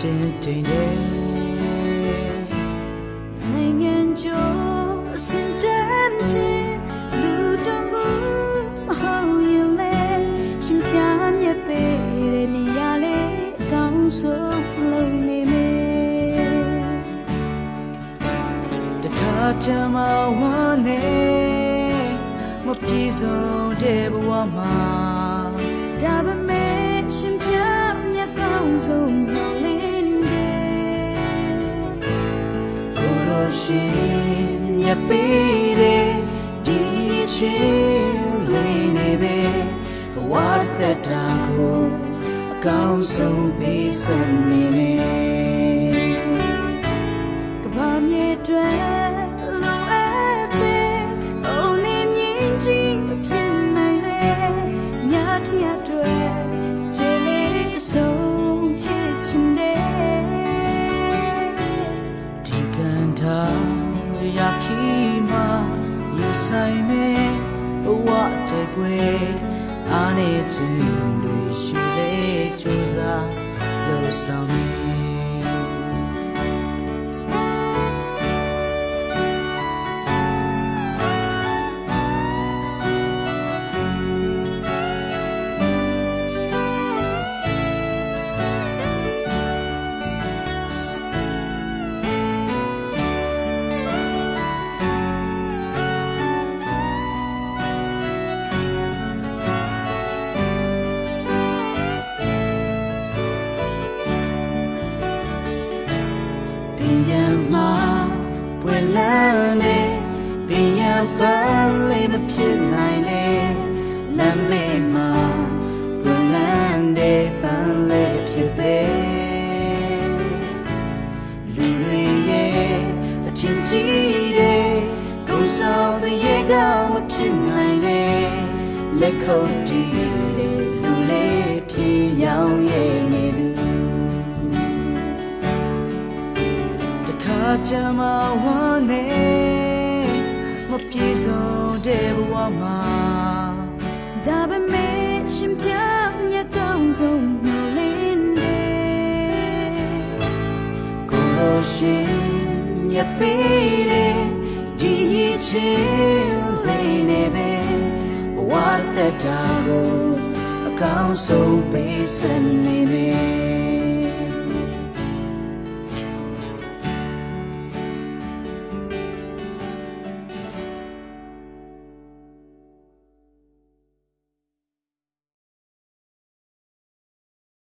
တင်းတင်းနဲ့နိုင်ငံကျော်အစင်တမ်းချင်းလူတူမဟုတ်ရင်လေရှင်ပြမြက်ပေးတဲ့နေရာလေးအကောင်းဆုံးလုံးနေမယ်တခါတည်းမှဝမ်းနေမပြေဆုံးတဲ့ဘဝမှာဒါပေမဲ့ရှင်ပြမြက်ကောင်းဆုံးလုံးလေးကိုလိုရှင်မြက်ပေးတဲ့ဒီချင်းလေးနေပဲဘဝသက်တာကိုအကောင်းဆုံးပေးစံနေမယ်ကဘာမြေတွေလောအပ်တဲ့အုံနေမြင့်ကြီးမဖြစ်နိုင်လေညထညတွေခြေလေးတစ်စုံဖြစ်ချင်တယ်ဒီကန်သာရခီမှာယူဆိုင်မဲ့ဘဝတဲ့ကွယ်အားနေခြင်းတွေရှိလေကြိုးစားလို့ဆောင်နေမှာပွင့်လန်းနေပင်ရပန်းလေးမဖြစ်နိုင်လေလမ်းမေးမှာပွင့်လန်းတဲ့ပန်းလေးဖြစ်ပဲလူတွေရဲ့အချင်းကြီးတဲ့ကိုယ်ဆောင်တဲ့ရေကမဖြစ်နိုင်လေလက်ခုပ်တီးတဲ့လူလေးဖြစ်ရောင်းရဲ့နေသူကြမ်းမဝမ်းနေမပြေဆုံးတဲ့ဘဝမှာဒါပေမဲ့ရှင်ပြမြတ်ကောင်းဆုံးမျိုးလေးနဲ့ကိုလိုရှင်မြတ်ပေးတဲ့ဒီချင်းလေးနဲ့ပဲဘဝသက်တာကိုအကောင်းဆုံးပေးစံနေမယ်